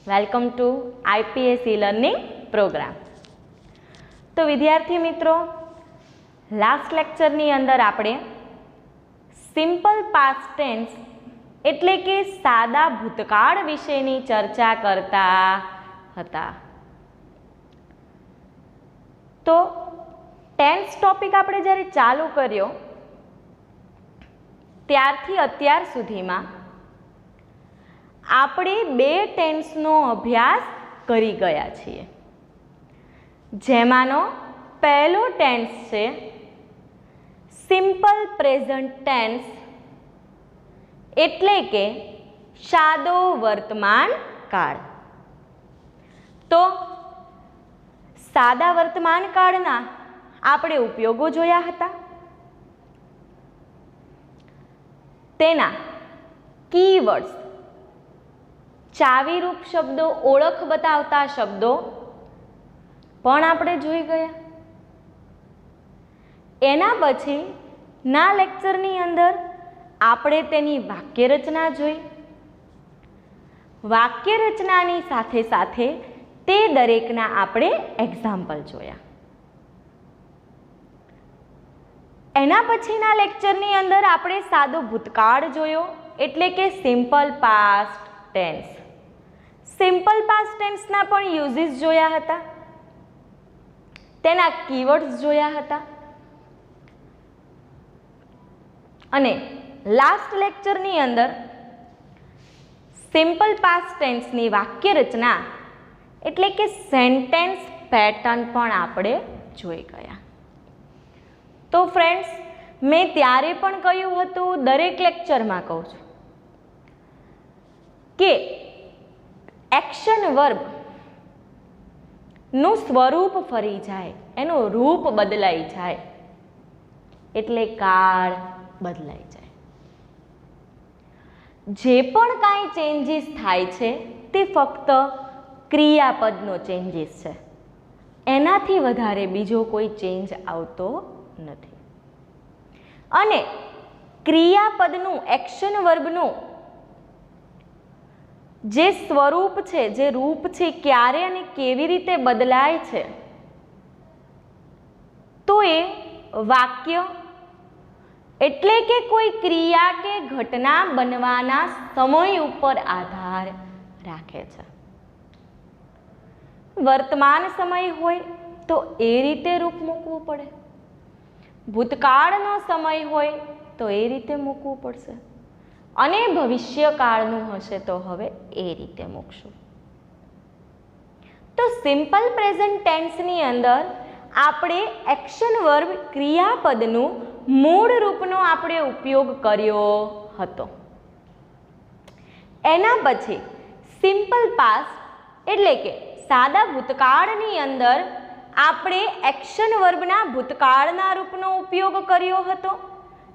Welcome to IPS learning programme. તો વિદ્યાર્થી મિત્રો, લાસ્ટ લેક્ચરની અંદર આપણે સિમ્પલ પાસ્ટ ટેન્સ એટલે કે સાદા ભૂતકાળ વિશેની ચર્ચા કરતા હતા. તો ટેન્સ ટોપિક આપણે જ્યારે ચાલુ કર્યો ત્યારથી અત્યાર સુધીમાં આપણે બે ટેન્સનો અભ્યાસ કરી ગયા છીએ, જેમાંનો પહેલો ટેન્સ છે સિમ્પલ પ્રેઝન્ટ ટેન્સ એટલે કે સાદો વર્તમાન કાળ. તો સાદા વર્તમાન કાળના આપણે ઉપયોગો જોયા હતા, તેના કીવર્ડ્સ, ચાવીરૂપ શબ્દો, ઓળખ બતાવતા શબ્દો પણ આપણે જોઈ ગયા. એના પછી ના લેક્ચરની અંદર આપણે તેની વાક્ય રચના જોઈ. વાક્ય રચનાની સાથે સાથે તે દરેકના આપણે એક્ઝામ્પલ જોયા. એના પછીના લેક્ચરની અંદર આપણે સાદો ભૂતકાળ જોયો એટલે કે simple past tense. Simple past ટેન્સના પણ યુઝીસ જોયા હતા, તેના કીવર્ડ્સ જોયા હતા. અને લાસ્ટ લેક્ચરની અંદર સિમ્પલ પાસ્ટ ટેન્સની વાક્ય રચના એટલે કે સેન્ટેન્સ પેટર્ન પણ આપણે જોઈ ગયા. તો ફ્રેન્ડ્સ, મેં ત્યારે પણ કહ્યું હતું, દરેક લેક્ચરમાં કહું છું કે એક્શન વર્બ નું સ્વરૂપ ફરી જાય, એનું રૂપ બદલાઈ જાય એટલે કાળ બદલાઈ જાય. જે પણ કાંઈ ચેન્જીસ થાય છે તે ફક્ત ક્રિયાપદનો ચેન્જીસ છે, એનાથી વધારે બીજો કોઈ ચેન્જ આવતો નથી. અને ક્રિયાપદનું, એક્શન વર્બનું જે સ્વરૂપ છે, જે રૂપ છે, ક્યારે અને કેવી રીતે બદલાય છે, તો એ વાક્ય એટલે કે કોઈ ક્રિયા કે ઘટના બનવાના સમય ઉપર આધાર રાખે છે. વર્તમાન સમય હોય તો એ રીતે રૂપ મૂકવું પડે, ભૂતકાળનો સમય હોય તો એ રીતે મૂકવું પડશે, અને ભવિષ્યકાળનું હશે તો હવે એ રીતે મૂકશું. તો સિમ્પલ પ્રેઝન્ટ ટેન્સની અંદર આપણે એક્શન વર્બ, ક્રિયાપદનું મૂળ રૂપનો આપણે ઉપયોગ કર્યો હતો. એના પછી સિમ્પલ પાસ્ટ એટલે કે સાદા ભૂતકાળની અંદર આપણે એક્શન વર્બના ભૂતકાળના રૂપનો ઉપયોગ કર્યો હતો,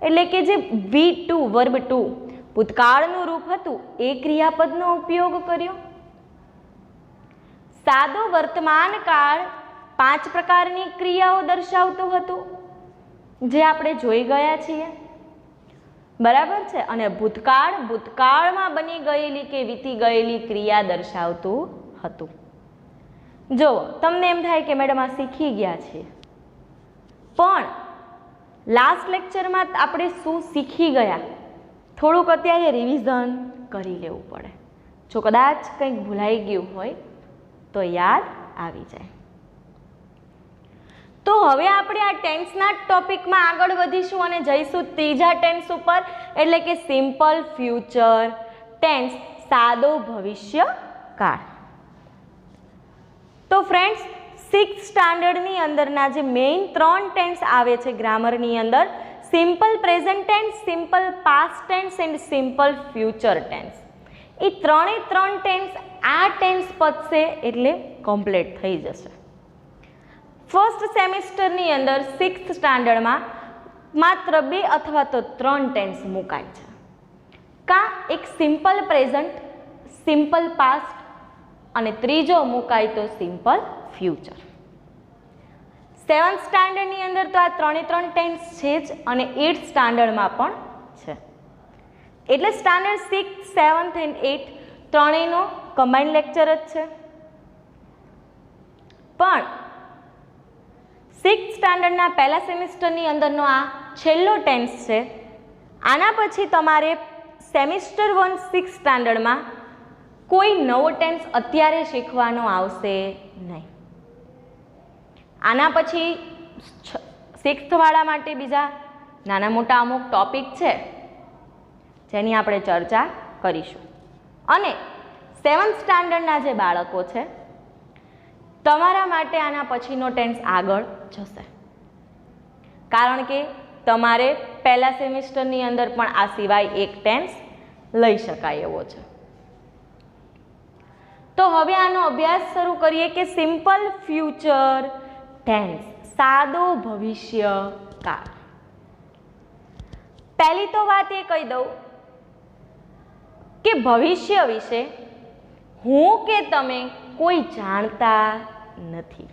એટલે કે જે V2 વર્બ 2 ભૂતકાળનું રૂપ હતું એ ક્રિયાપદનો ઉપયોગ કર્યો. સાદો વર્તમાન કાળ 5 પ્રકારની ક્રિયાઓ દર્શાવતું હતું, જે આપણે જોઈ ગયા છીએ, બરાબર છે. અને ભૂતકાળ, ભૂતકાળમાં બની ગયેલી કે વીતી ગયેલી ક્રિયા દર્શાવતું હતું. જો તમને એમ થાય કે મેડમ આ શીખી ગયા છીએ, પણ લાસ્ટ લેક્ચરમાં આપણે શું શીખી ગયા થોડુંક અત્યારે રિવિઝન કરી લેવું પડે. જો કદાચ કંઈક ભૂલાઈ ગયું હોય તો યાદ આવી જાય. તો હવે આપણે આ ટેન્સના ટોપિકમાં આગળ વધીશું અને જઈશું ત્રીજા ટેન્સ ઉપર, એટલે કે સિમ્પલ ફ્યુચર ટેન્સ, સાદો ભવિષ્યકાળ. તો ફ્રેન્ડ્સ, 6th સ્ટાન્ડર્ડની અંદરના જે મેઇન 3 ટેન્સ આવે છે ગ્રામરની અંદર, simple present tense, simple past tense and simple future tense, એ 3 ટેન્સ આ ટેન્સ પતશે એટલે કમ્પ્લીટ થઈ જશે. ફર્સ્ટ સેમિસ્ટરની અંદર 6th સ્ટાન્ડર્ડમાં માત્ર 2 અથવા તો 3 ટેન્સ મુકાય છે. એક સિમ્પલ પ્રેઝન્ટ, સિમ્પલ પાસ્ટ, અને ત્રીજો મુકાય તો સિમ્પલ ફ્યુચર. 7th સ્ટાન્ડર્ડની અંદર તો આ 3 ટેન્સ છે જ, અને 8th સ્ટાન્ડર્ડમાં પણ છે. એટલે સ્ટાન્ડર્ડ 6, 7th એન્ડ 8 ત્રણેયનો કમ્બાઈન્ડ લેક્ચર જ છે, પણ 6th સ્ટાન્ડર્ડના પહેલા સેમિસ્ટરની અંદરનો આ છેલ્લો ટેન્સ છે. આના પછી તમારે સેમિસ્ટર 1 6th સ્ટાન્ડર્ડમાં કોઈ નવો ટેન્સ અત્યારે શીખવાનો આવશે નહીં. આના પછી 6th વાળા માટે બીજા નાના મોટા અમુક ટોપિક છે જેની આપણે ચર્ચા કરીશું. અને 7th સ્ટાન્ડર્ડના જે બાળકો છે તમારા માટે આના પછીનો ટેન્સ આગળ જશે, કારણ કે તમારે પહેલા સેમિસ્ટરની અંદર પણ આ સિવાય એક ટેન્સ લઈ શકાય એવો છે. તો હવે આનો અભ્યાસ શરૂ કરીએ કે સિમ્પલ ફ્યુચર ટેન્સ, સાદો ભવિષ્યકાળ. પહેલી તો વાત એ કહી દઉં કે ભવિષ્ય વિશે હું કે તમે કોઈ જાણતા નથી.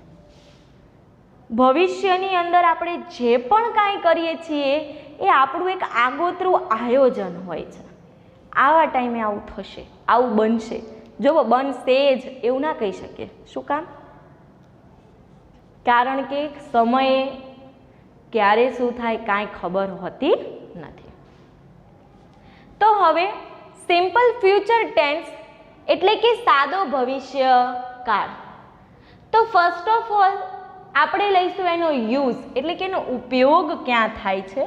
ભવિષ્યની અંદર આપણે જે પણ કાંઈ કરીએ છીએ એ આપણું એક આગોતરું આયોજન હોય છે. આવા ટાઈમે આવું થશે, આવું બનશે, જો બનશે જ એવું ના કહી શકીએ. શું કામ? કારણ કે સમયે ક્યારે શું થાય કાંઈ ખબર હોતી નથી. તો હવે સિમ્પલ ફ્યુચર ટેન્સ એટલે કે સાદો ભવિષ્યકાળ. તો ફર્સ્ટ ઓફ ઓલ આપણે લઈશું એનો યુઝ એટલે કે એનો ઉપયોગ ક્યાં થાય છે.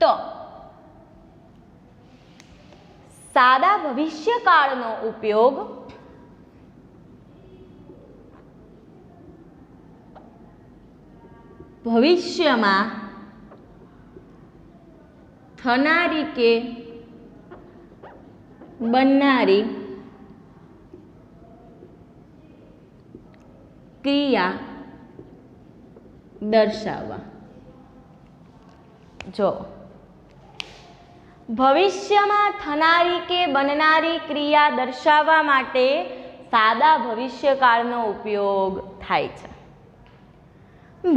તો સાદા ભવિષ્યકાળનો ઉપયોગ ભવિષ્યમાં થનારી કે બનનારી ક્રિયા દર્શાવવા. જો ભવિષ્યમાં થનારી કે બનનારી ક્રિયા દર્શાવવા માટે સાદા ભવિષ્યકાળનો ઉપયોગ થાય છે.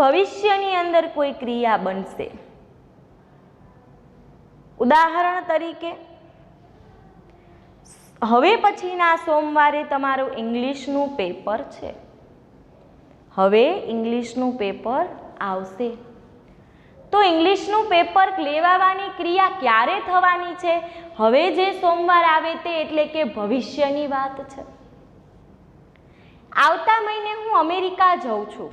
ભવિષ્યની અંદર કોઈ ક્રિયા બનશે. ઉદાહરણ તરીકે હવે પછીના સોમવારે તમારું ઇંગ્લિશનું પેપર છે. હવે ઇંગ્લિશનું પેપર આવશે તો ઇંગ્લિશનું પેપર લેવાની ક્રિયા ક્યારે થવાની છે? હવે જે સોમવાર આવે તે, એટલે કે ભવિષ્યની વાત છે. આવતા મહિને હું અમેરિકા જઉં છું.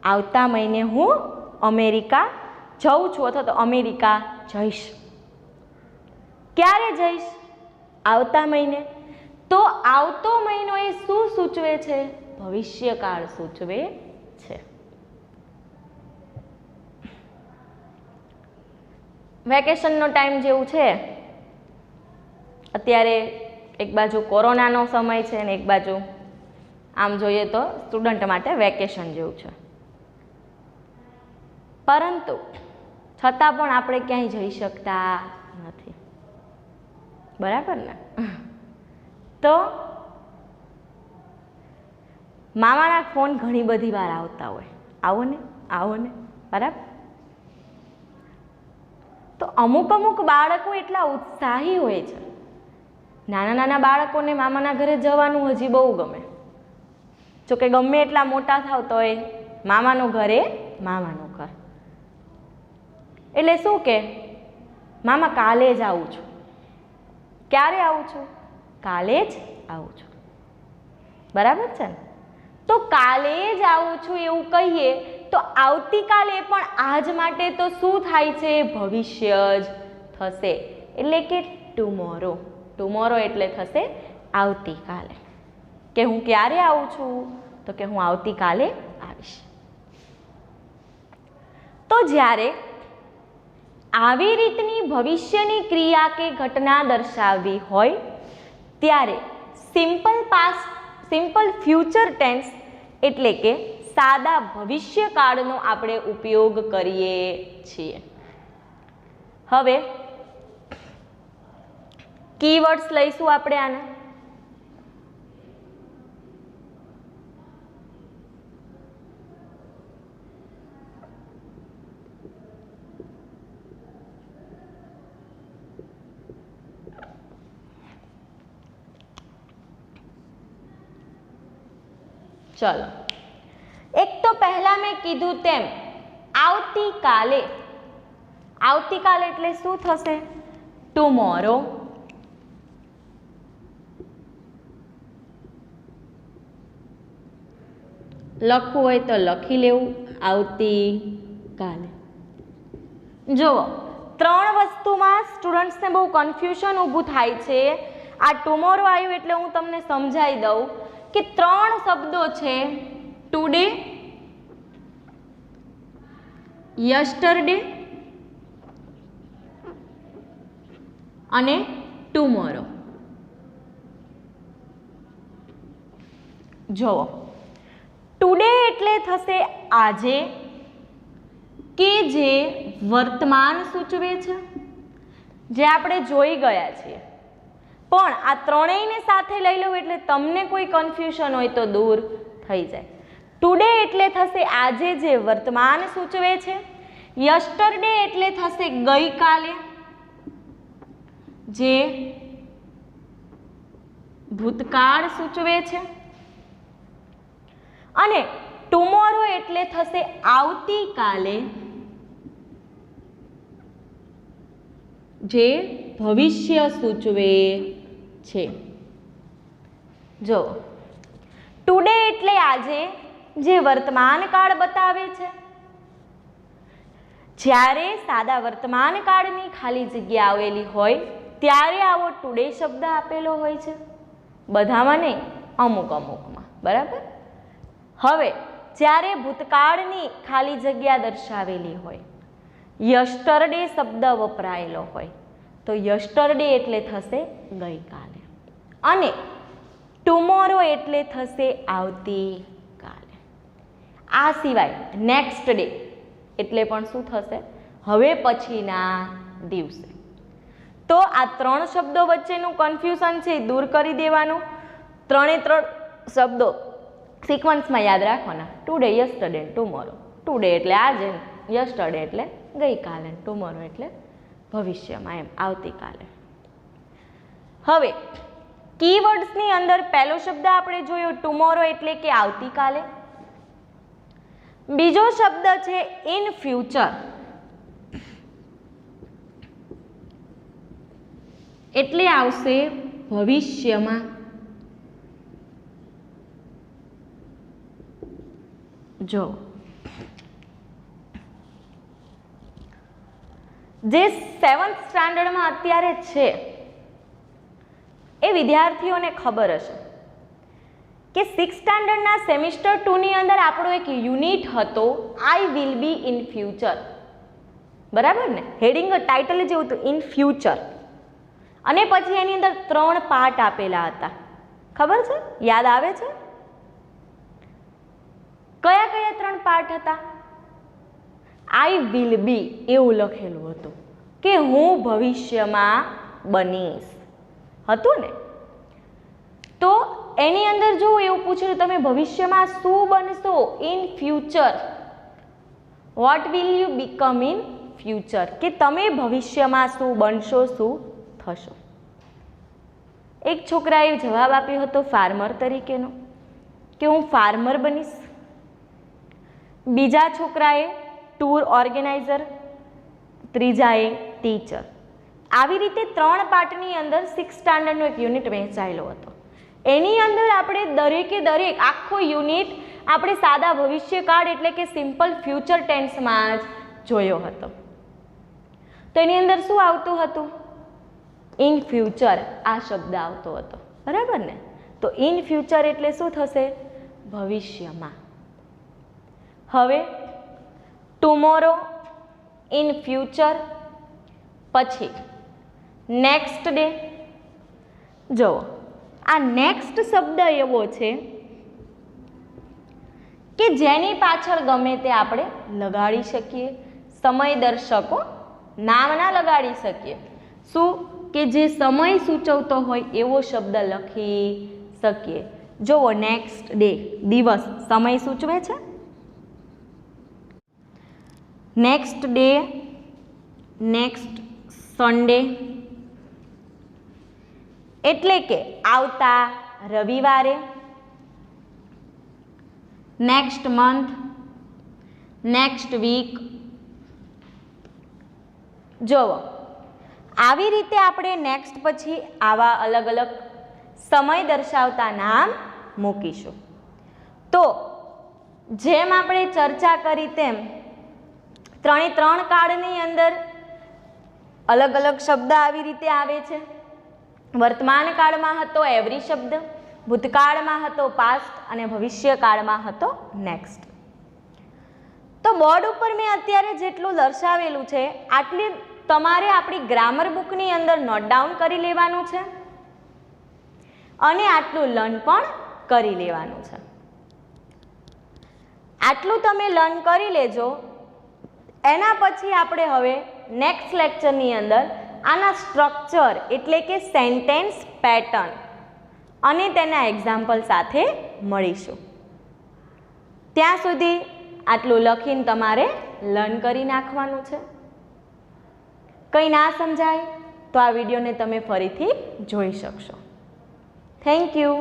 આવતા મહિને હું અમેરિકા જઉં છું અથવા તો અમેરિકા જઈશ. ક્યારે જઈશ? આવતા મહિને. તો આવતો મહિનો એ શું સૂચવે છે? ભવિષ્યકાળ સૂચવે છે. વેકેશનનો ટાઈમ જેવું છે અત્યારે, એક બાજુ કોરોનાનો સમય છે અને એક બાજુ આમ જોઈએ તો સ્ટુડન્ટ માટે વેકેશન જેવું છે. પરંતુ છતાં પણ આપણે ક્યાંય જઈ શકતા નથી. બરાબર ને? તો મામાના ફોન ઘણી બધી વાર આવતા હોય, આવો ને આવો ને, બરાબર? તો અમુક બાળકો એટલા ઉત્સાહી હોય છે. નાના નાના બાળકોને મામાના ઘરે જવાનું હજી બહુ ગમે. જોકે ગમે એટલા મોટા થાવ તો એ મામાનું ઘર એ મામાનું ઘર. એટલે શું કે મામા કાલે જ આવું છું. ક્યારે આવું છું? કાલે જ આવું છું. બરાબર છે ને? તો કાલે જ આવું છું એવું કહીએ તો આવતીકાલે પણ આજ માટે તો શું થાય છે? ભવિષ્ય જ થશે. એટલે કે ટુમોરો. ટુમોરો એટલે થશે આવતીકાલે. કે હું ક્યારે આવું છું? તો કે હું આવતીકાલે આવીશ. તો જ્યારે આવી રીતની ભવિષ્યની ક્રિયા કે ઘટના દર્શાવવી હોય ત્યારે સિમ્પલ ફ્યુચર ટેન્સ એટલે કે સાદા ભવિષ્યકાળનો આપણે ઉપયોગ કરીએ છીએ. હવે કીવર્ડ્સ લઈશું આપણે આના. ચલો, એક તો પહેલા મેં કીધું તેમ આવતીકાલે, આવતીકાલે એટલે શું થશે? ટુમોરો. લખવું હોય તો લખી લેવું, આવતીકાલે. જુઓ, ત્રણ વસ્તુમાં સ્ટુડન્ટ્સને બહુ કન્ફ્યુઝન ઊભું થાય છે. આ ટુમોરો આવ્યું એટલે હું તમને સમજાવી દઉં કે ત્રણ શબ્દો છે, ટુડે, યસ્ટરડે અને ટુમોરો. જુઓ, ટુડે એટલે થશે આજે, કે જે વર્તમાન સૂચવે છે, જે આપણે જોઈ ગયા છીએ. પણ આ ત્રણેયને સાથે લઈ લઉં એટલે તમને કોઈ કન્ફ્યુઝન હોય તો દૂર થઈ જાય. ટુડે એટલે થશે આજે, જે વર્તમાન સૂચવે છે. યસ્ટરડે એટલે થશે ગઈકાલે, જે ભૂતકાળ સૂચવે છે. અને ટુમોરો એટલે થશે આવતીકાલે, જે ભવિષ્ય સૂચવે છે. જો ટુડે એટલે આજે, જે વર્તમાન કાળ બતાવે છે. જ્યારે સાદા વર્તમાન કાળની ખાલી જગ્યા આવેલી હોય ત્યારે આવો ટુડે શબ્દ આપેલો હોય છે, બધામાં નહીં, અમુક અમુકમાં. બરાબર. હવે જ્યારે ભૂતકાળની ખાલી જગ્યા દર્શાવેલી હોય, યસ્ટરડે શબ્દ વપરાયેલો હોય, તો યસ્ટરડે એટલે થશે ગઈકાલે, અને ટુમોરો એટલે થશે આવતીકાલે. આ સિવાય નેક્સ્ટ ડે એટલે પણ શું થશે? હવે પછીના દિવસે. તો આ ત્રણ શબ્દો વચ્ચેનું કન્ફ્યુઝન છે દૂર કરી દેવાનું. ત્રણે ત્રણ શબ્દો સિક્વન્સમાં યાદ રાખવાના, ટુડે, યસ્ટરડે, ટુમોરો. ટુડે એટલે આજે, યસ્ટરડે એટલે ગઈકાલે, ટુમોરો એટલે ભવિષ્યમાં, એમ આવતીકાલે. હવે કીવર્ડ્સની અંદર પહેલો શબ્દ આપણે જોયો ટુમોરો એટલે કે આવતીકાલે. બીજો શબ્દ છે ઇન ફ્યુચર, એટલે આવશે ભવિષ્યમાં. જો જે 7th સ્ટાન્ડર્ડમાં અત્યારે છે એ વિદ્યાર્થીઓને ખબર હશે કે 6th સ્ટાન્ડર્ડના સેમિસ્ટર 2ની અંદર આપણો એક યુનિટ હતો, I will be in future. બરાબર ને? હેડિંગ ટાઇટલ જેવું હતું, ઇન ફ્યુચર. અને પછી એની અંદર 3 પાર્ટ આપેલા હતા. ખબર છે? યાદ આવે છે? કયા કયા 3 પાર્ટ હતા? આઈ વિલ બી એવું લખેલું હતું કે હું ભવિષ્યમાં બનીશ, હતું ને? તો એની અંદર જો એવું પૂછ્યું તમે ભવિષ્યમાં શું બનશો? In future. What will you become in future, કે તમે ભવિષ્યમાં શું બનશો, શું થશો. એક છોકરાએ જવાબ આપ્યો હતો ફાર્મર તરીકેનો, કે હું ફાર્મર બનીશ. બીજા છોકરાએ ટૂર ઓર્ગેનાઇઝર, ત્રીજાએ ટીચર. આવી રીતે 3 પાર્ટની અંદર 6th સ્ટાન્ડર્ડનો એક યુનિટ વહેંચાયેલો હતો. એની અંદર આપણે દરેકે દરેક આખો યુનિટ આપણે સાદા ભવિષ્યકાળ એટલે કે સિમ્પલ ફ્યુચર ટેન્સમાં જ જોયો હતો. તો એની અંદર શું આવતું હતું? ઇન ફ્યુચર આ શબ્દ આવતો હતો. બરાબર ને? તો ઇન ફ્યુચર એટલે શું થશે? ભવિષ્યમાં. હવે ટુમોરો, ઇન ફ્યુચર, પછી નેક્સ્ટ ડે. જુઓ, આ નેક્સ્ટ શબ્દ એવો છે કે જેની પાછળ ગમે તે આપણે લગાડી શકીએ. સમય દર્શકો નામ ના લગાડી શકીએ. શું? કે જે સમય સૂચવતો હોય એવો શબ્દ લખી શકીએ. જુઓ, નેક્સ્ટ ડે દિવસ સમય સૂચવે છે. નેક્સ્ટ ડે, નેક્સ્ટ સન્ડે એટલે કે આવતા રવિવારે. Next month, next week. જુઓ, આવી રીતે આપણે નેક્સ્ટ પછી આવા અલગ અલગ સમય દર્શાવતા નામ મૂકીશું. તો જેમ આપણે ચર્ચા કરી તેમ ત્રણે ત્રણ કાળની અંદર અલગ અલગ શબ્દ આવી રીતે આવે છે. વર્તમાન કાળમાં હતો એવરી શબ્દ, ભૂતકાળમાં હતો પાસ્ટ અને ભવિષ્યકાળમાં હતો નેક્સ્ટ. તો બોર્ડ ઉપર મેં અત્યારે જેટલું દર્શાવેલું છે આટલી તમારે આપણી ગ્રામર બુકની અંદર નોટ ડાઉન કરી લેવાનું છે અને આટલું લર્ન પણ કરી લેવાનું છે. આટલું તમે લર્ન કરી લેજો. એના પછી આપણે હવે નેક્સ્ટ લેક્ચરની અંદર આના સ્ટ્રક્ચર એટલે કે સેન્ટેન્સ પેટર્ન અને તેના એક્ઝામ્પલ સાથે મળીશું. ત્યાં સુધી આટલું લખીને તમારે લર્ન કરી નાખવાનું છે. કંઈ ના સમજાય તો આ વિડીયોને તમે ફરીથી જોઈ શકશો. Thank you.